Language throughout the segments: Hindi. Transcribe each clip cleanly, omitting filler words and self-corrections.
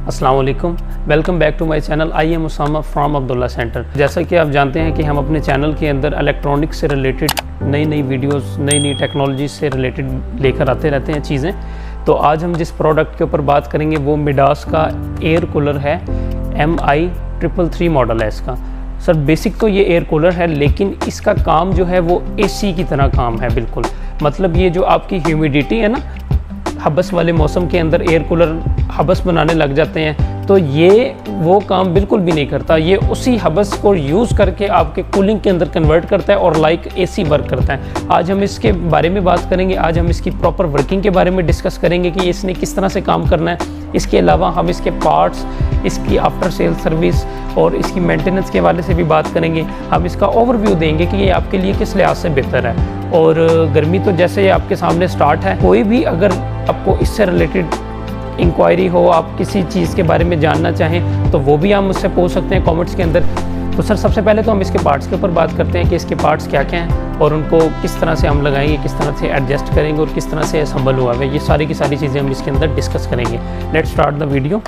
अस्सलाम वालेकुम, welcome back to my channel. I am Usama from Abdullah centre. जैसा कि आप जानते हैं कि हम अपने चैनल के अंदर इलेक्ट्रॉनिक्स से रिलेटेड नई वीडियोस, नई टेक्नोलॉजी से रिलेटेड लेकर आते रहते हैं चीज़ें। तो आज हम जिस प्रोडक्ट के ऊपर बात करेंगे वो मिडास का एयर कूलर है। MI333 मॉडल है इसका। सर बेसिक तो ये एयर कूलर है, लेकिन इसका काम जो है वो AC की तरह काम है बिल्कुल। मतलब ये जो आपकी ह्यूमिडिटी है ना, हबस वाले मौसम के अंदर एयर कूलर हबस बनाने लग जाते हैं, तो ये वो काम बिल्कुल भी नहीं करता। ये उसी हबस को यूज़ करके आपके कूलिंग के अंदर कन्वर्ट करता है और लाइक AC वर्क करता है। आज हम इसके बारे में बात करेंगे। आज हम इसकी प्रॉपर वर्किंग के बारे में डिस्कस करेंगे कि इसने किस तरह से काम करना है। इसके अलावा हम इसके पार्ट्स, इसकी आफ्टर सेल सर्विस और इसकी मेंटेनेंस के हवाले से भी बात करेंगे। हम इसका ओवरव्यू देंगे कि ये आपके लिए किस लिहाज से बेहतर है। और गर्मी तो जैसे ये आपके सामने स्टार्ट है, कोई भी अगर आपको इससे रिलेटेड इंक्वायरी हो, आप किसी चीज़ के बारे में जानना चाहें तो वो भी आप मुझसे पूछ सकते हैं कमेंट्स के अंदर। तो सर सबसे पहले तो हम इसके पार्ट्स के ऊपर बात करते हैं कि इसके पार्ट्स क्या क्या हैं और उनको किस तरह से हम लगाएंगे, किस तरह से एडजस्ट करेंगे और किस तरह से असम्बल हुआ है। ये सारी की सारी चीज़ें हम इसके अंदर डिस्कस करेंगे। Let's start the video.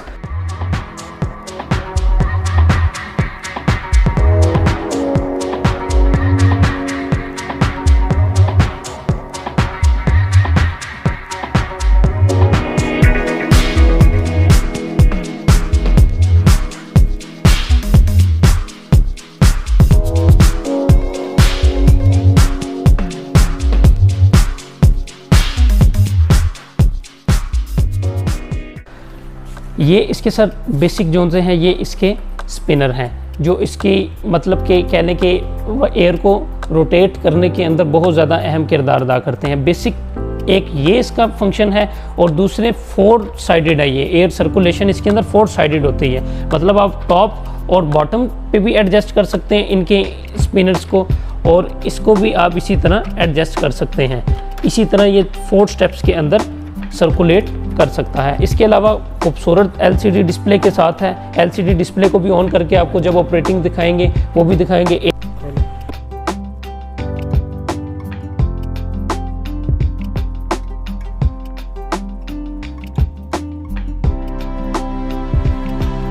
ये इसके सर बेसिक जोन से हैं, ये इसके स्पिनर हैं जो इसकी मतलब के कहने के एयर को रोटेट करने के अंदर बहुत ज़्यादा अहम किरदार अदा करते हैं। बेसिक एक ये इसका फंक्शन है और दूसरे 4 साइडेड है। ये एयर सर्कुलेशन इसके अंदर 4 साइडेड होती है। मतलब आप टॉप और बॉटम पे भी एडजस्ट कर सकते हैं इनके स्पिनर्स को, और इसको भी आप इसी तरह एडजस्ट कर सकते हैं। इसी तरह ये 4 स्टेप्स के अंदर सर्कुलेट कर सकता है। इसके अलावा खूबसूरत LCD डिस्प्ले के साथ है। LCD डिस्प्ले को भी ऑन करके आपको जब ऑपरेटिंग दिखाएंगे वो भी दिखाएंगे।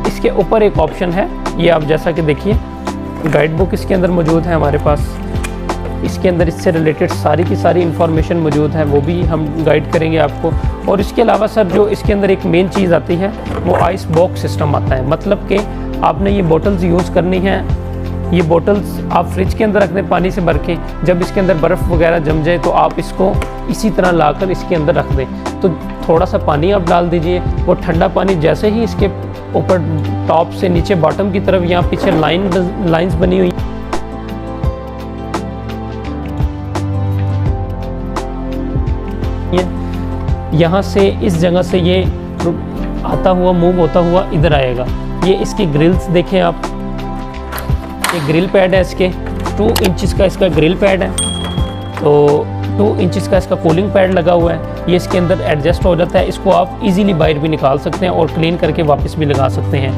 इसके ऊपर एक ऑप्शन है, ये आप जैसा कि देखिए गाइड बुक इसके अंदर मौजूद है हमारे पास। इसके अंदर इससे रिलेटेड सारी की सारी इंफॉर्मेशन मौजूद है, वो भी हम गाइड करेंगे आपको। और इसके अलावा सर जो इसके अंदर एक मेन चीज़ आती है वो आइस बॉक्स सिस्टम आता है। मतलब कि आपने ये बोटल्स यूज़ करनी है। ये बोटल्स आप फ्रिज के अंदर रख दें पानी से भर के, जब इसके अंदर बर्फ़ वगैरह जम जाए तो आप इसको इसी तरह लाकर इसके अंदर रख दें। तो थोड़ा सा पानी आप डाल दीजिए, वो ठंडा पानी जैसे ही इसके ऊपर टॉप से नीचे बॉटम की तरफ यहाँ पीछे लाइन्स बनी हुई यहाँ से इस जगह से ये आता हुआ मूव होता हुआ इधर आएगा। ये इसकी ग्रिल्स देखें आप, ये ग्रिल पैड है इसके 2 इंचेस का इसका ग्रिल पैड है। तो 2 इंचेस का इसका कूलिंग पैड लगा हुआ है। ये इसके अंदर एडजस्ट हो जाता है। इसको आप इजीली बाहर भी निकाल सकते हैं और क्लीन करके वापस भी लगा सकते हैं।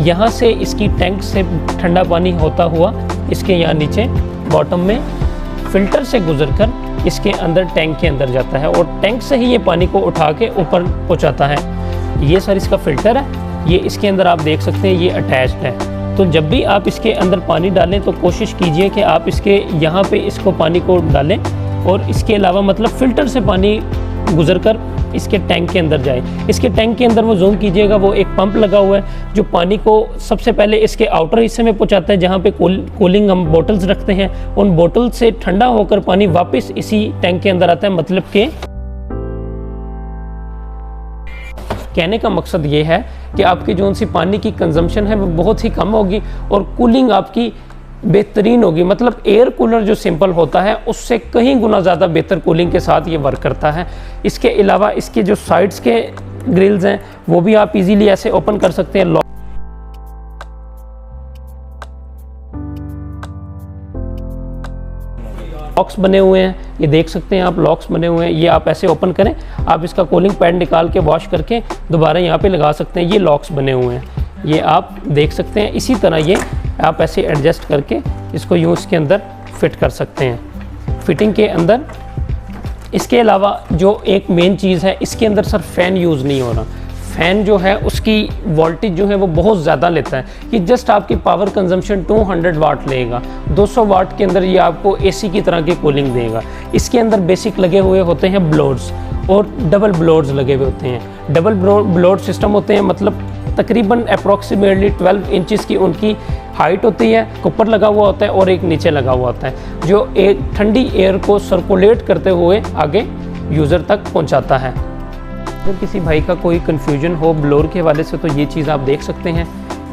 यहाँ से इसकी टैंक से ठंडा पानी होता हुआ इसके यहाँ नीचे बॉटम में फ़िल्टर से गुजरकर इसके अंदर टैंक के अंदर जाता है और टैंक से ही ये पानी को उठा के ऊपर पहुंचाता है। ये सर इसका फ़िल्टर है। ये इसके अंदर आप देख सकते हैं ये अटैच्ड है। तो जब भी आप इसके अंदर पानी डालें तो कोशिश कीजिए कि आप इसके यहाँ पे इसको पानी को डालें और इसके अलावा मतलब फ़िल्टर से पानी गुजरकर इसके टैंक के अंदर जाए। इसके टैंक के अंदर वो जूम कीजिएगा, वो एक पंप लगा हुआ है जो पानी को सबसे पहले इसके आउटर हिस्से में पहुंचाता है जहाँ पे कूलिंग हम बोटल्स रखते हैं। उन बोतल से ठंडा होकर पानी वापस इसी टैंक के अंदर आता है। मतलब कि कहने का मकसद ये है कि आपकी जो सी पानी की कंजम्पशन है वो बहुत ही कम होगी और कूलिंग आपकी बेहतरीन होगी। मतलब एयर कूलर जो सिंपल होता है उससे कहीं गुना ज़्यादा बेहतर कूलिंग के साथ ये वर्क करता है। इसके अलावा इसके जो साइड्स के ग्रिल्स हैं वो भी आप इजीली ऐसे ओपन कर सकते हैं। लॉक्स बने हुए हैं, ये देख सकते हैं आप, लॉक्स बने हुए हैं। ये आप ऐसे ओपन करें, आप इसका कूलिंग पैड निकाल के वॉश करके दोबारा यहाँ पे लगा सकते हैं। ये लॉक्स बने हुए हैं, ये आप देख सकते हैं। इसी तरह ये आप ऐसे एडजस्ट करके इसको यूँ इसके अंदर फिट कर सकते हैं। फिटिंग के अंदर इसके अलावा जो एक मेन चीज़ है, इसके अंदर सर फ़ैन यूज़ नहीं हो रहा। फ़ैन जो है उसकी वोल्टेज जो है वो बहुत ज़्यादा लेता है। ये जस्ट आपकी पावर कंजम्पशन 200 वाट लेगा, 200 वाट के अंदर ये आपको एसी की तरह की कूलिंग देगा। इसके अंदर बेसिक लगे हुए होते हैं ब्लोअर्स और डबल ब्लोअर्स लगे हुए होते हैं। डबल ब्लोअर सिस्टम होते हैं, मतलब तकरीबन अप्रॉक्सीमेटली 12 इंचज़ की उनकी हाइट होती है, ऊपर लगा हुआ होता है और एक नीचे लगा हुआ होता है, जो एक ठंडी एयर को सर्कुलेट करते हुए आगे यूज़र तक पहुंचाता है। तो किसी भाई का कोई कन्फ्यूजन हो ब्लोअर के हवाले से तो ये चीज़ आप देख सकते हैं।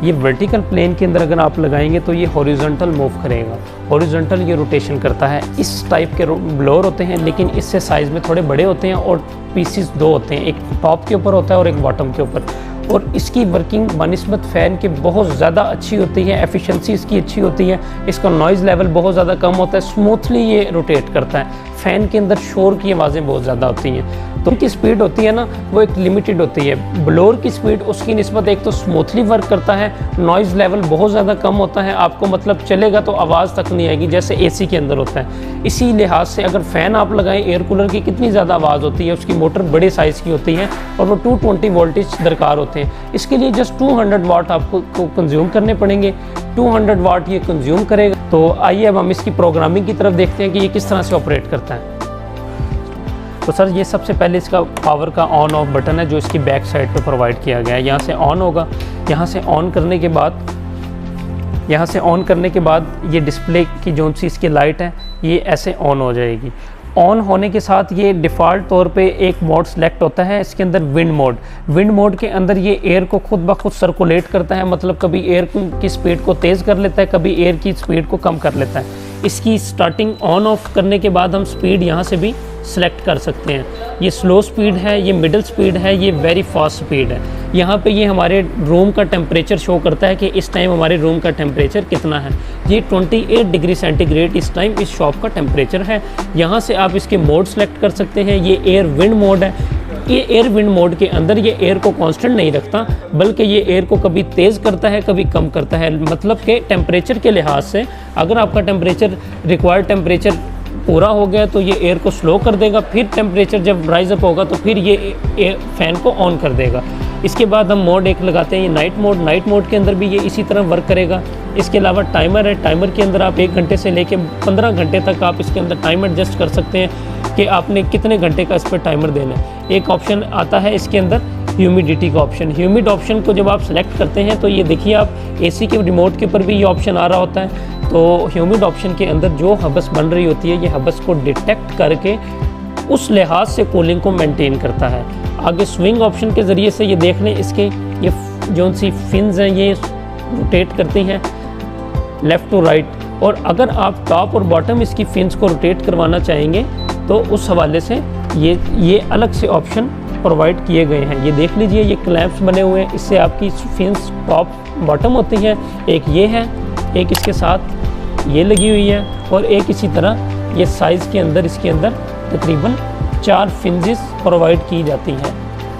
ये वर्टिकल प्लेन के अंदर अगर आप लगाएंगे तो ये हॉरिजॉन्टल मूव करेगा, हॉरिजॉन्टल ये रोटेशन करता है। इस टाइप के ब्लोअर होते हैं, लेकिन इससे साइज़ में थोड़े बड़े होते हैं और पीसीस दो होते हैं, एक टॉप के ऊपर होता है और एक बॉटम के ऊपर। और इसकी वर्किंग बनिस्बत फ़ैन की बहुत ज़्यादा अच्छी होती है, एफिशिएंसी इसकी अच्छी होती है, इसका नॉइज़ लेवल बहुत ज़्यादा कम होता है, स्मूथली ये रोटेट करता है। फ़ैन के अंदर शोर की आवाज़ें बहुत ज़्यादा होती हैं, तो उनकी स्पीड होती है ना वो एक लिमिटेड होती है। ब्लोअर की स्पीड उसकी निस्बत एक तो स्मूथली वर्क करता है, नॉइज़ लेवल बहुत ज़्यादा कम होता है, आपको मतलब चलेगा तो आवाज़ तक नहीं आएगी जैसे एसी के अंदर होता है। इसी लिहाज से अगर फ़ैन आप लगाएं, एयर कूलर की कितनी ज़्यादा आवाज़ होती है, उसकी मोटर बड़े साइज़ की होती है और वो 220 वोल्टेज दरकार होते हैं। इसके लिए जस्ट 200 वाट आपको कंज्यूम करने पड़ेंगे, 200 वाट ये कंज्यूम करेगा। तो आइए अब हम इसकी प्रोग्रामिंग की तरफ देखते हैं कि ये किस तरह से ऑपरेट करता है। तो सर ये सबसे पहले इसका पावर का ऑन ऑफ बटन है जो इसकी बैक साइड पे प्रोवाइड किया गया है। यहाँ से ऑन होगा, यहाँ से ऑन करने के बाद ये डिस्प्ले की जो सी इसकी लाइट है ये ऐसे ऑन हो जाएगी। ऑन होने के साथ ये डिफ़ॉल्ट तौर पे एक मोड सेलेक्ट होता है, इसके अंदर विंड मोड। विंड मोड के अंदर ये एयर को खुद ब खुद सर्कुलेट करता है, मतलब कभी एयर की स्पीड को तेज़ कर लेता है, कभी एयर की स्पीड को कम कर लेता है। इसकी स्टार्टिंग ऑन ऑफ करने के बाद हम स्पीड यहाँ से भी सिलेक्ट कर सकते हैं। ये स्लो स्पीड है, ये मिडिल स्पीड है, ये वेरी फास्ट स्पीड है। यहाँ पे ये हमारे रूम का टेम्परेचर शो करता है कि इस टाइम हमारे रूम का टेम्परेचर कितना है। ये 28 डिग्री सेंटीग्रेड इस टाइम इस शॉप का टेम्परेचर है। यहाँ से आप इसके मोड सेलेक्ट कर सकते हैं। ये एयर विंड मोड है। ये एयर विंड मोड के अंदर ये एयर को कांस्टेंट नहीं रखता, बल्कि ये एयर को कभी तेज़ करता है, कभी कम करता है। मतलब कि टेम्परेचर के लिहाज से अगर आपका टेम्परेचर रिक्वायर्ड टेम्परेचर पूरा हो गया तो ये एयर को स्लो कर देगा, फिर टेम्परेचर जब राइज अप होगा तो फिर ये फ़ैन को ऑन कर देगा। इसके बाद हम मोड एक लगाते हैं, ये नाइट मोड। नाइट मोड के अंदर भी ये इसी तरह वर्क करेगा। इसके अलावा टाइमर है, टाइमर के अंदर आप 1 घंटे से लेके 15 घंटे तक आप इसके अंदर टाइम एडजस्ट कर सकते हैं कि आपने कितने घंटे का इस पर टाइमर देना है। एक ऑप्शन आता है इसके अंदर ह्यूमिडिटी का ऑप्शन। ह्यूमिड ऑप्शन को जब आप सेलेक्ट करते हैं तो ये देखिए आप एसी के रिमोट के ऊपर भी ये ऑप्शन आ रहा होता है। तो ह्यूमिड ऑप्शन के अंदर जो हबस बन रही होती है ये हबस को डिटेक्ट करके उस लिहाज से कूलिंग को मेंटेन करता है। आगे स्विंग ऑप्शन के ज़रिए से ये देख लें, इसके ये जो सी फिन्स हैं ये रोटेट करती हैं लेफ़्ट टू राइट, और अगर आप टॉप और बॉटम इसकी फिन्स को रोटेट करवाना चाहेंगे तो उस हवाले से ये अलग से ऑप्शन प्रोवाइड किए गए हैं। ये देख लीजिए, ये क्लैंप्स बने हुए हैं, इससे आपकी फिन्स टॉप बॉटम होती हैं। एक ये है, एक इसके साथ ये लगी हुई है, और एक इसी तरह ये साइज़ के अंदर इसके अंदर तकरीबन 4 फिन्सेस प्रोवाइड की जाती हैं,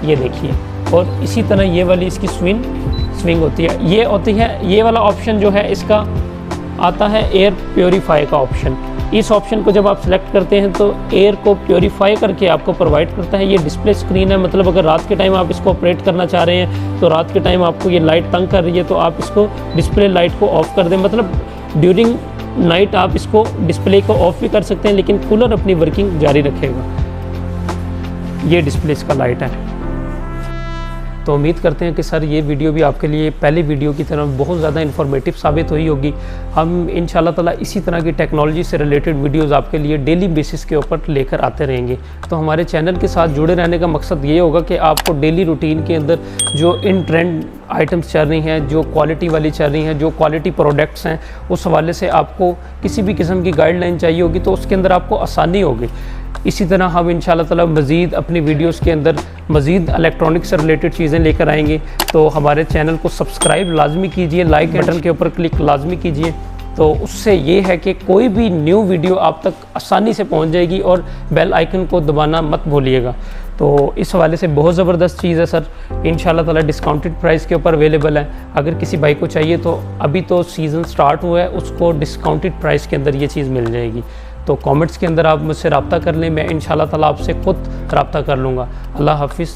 ये देखिए। और इसी तरह ये वाली इसकी स्विंग होती है। ये होती है, ये वाला ऑप्शन जो है इसका आता है एयर प्योरीफाई का ऑप्शन। इस ऑप्शन को जब आप सेलेक्ट करते हैं तो एयर को प्योरीफाई करके आपको प्रोवाइड करता है। ये डिस्प्ले स्क्रीन है, मतलब अगर रात के टाइम आप इसको ऑपरेट करना चाह रहे हैं तो रात के टाइम आपको ये लाइट तंग कर रही है तो आप इसको डिस्प्ले लाइट को ऑफ कर दें। मतलब ड्यूरिंग नाइट आप इसको डिस्प्ले को ऑफ भी कर सकते हैं, लेकिन कूलर अपनी वर्किंग जारी रखेगा। ये डिस्प्ले इसका लाइट है। तो उम्मीद करते हैं कि सर ये वीडियो भी आपके लिए पहली वीडियो की तरह बहुत ज़्यादा इन्फॉर्मेटिव साबित हुई होगी। हम इंशाल्लाह ताला इसी तरह की टेक्नोलॉजी से रिलेटेड वीडियोस आपके लिए डेली बेसिस के ऊपर लेकर आते रहेंगे। तो हमारे चैनल के साथ जुड़े रहने का मकसद ये होगा कि आपको डेली रूटीन के अंदर जो इन ट्रेंड आइटम्स चल रही हैं, जो क्वालिटी वाली चल रही हैं, जो क्वालिटी प्रोडक्ट्स हैं, उस हवाले से आपको किसी भी किस्म की गाइडलाइन चाहिए होगी तो उसके अंदर आपको आसानी होगी। इसी तरह हम इंशाल्लाह ताला मज़ीद अपनी वीडियोस के अंदर मज़ीद इलेक्ट्रॉनिक से रिलेटेड चीज़ें लेकर आएंगे। तो हमारे चैनल को सब्सक्राइब लाजमी कीजिए, लाइक बटन के ऊपर क्लिक लाजमी कीजिए। तो उससे ये है कि कोई भी न्यू वीडियो आप तक आसानी से पहुंच जाएगी, और बेल आइकन को दबाना मत भूलिएगा। तो इस हवाले से बहुत ज़बरदस्त चीज़ है सर, इंशाल्लाह ताला डिस्काउंटेड प्राइस के ऊपर अवेलेबल है। अगर किसी भाई को चाहिए तो अभी तो सीज़न स्टार्ट हुआ है, उसको डिस्काउंटेड प्राइस के अंदर ये चीज़ मिल जाएगी। तो कमेंट्स के अंदर आप मुझसे रब्ता कर लें, मैं इंशाल्लाह ताला आपसे खुद रब्ता कर लूँगा। अल्लाह हाफिज़।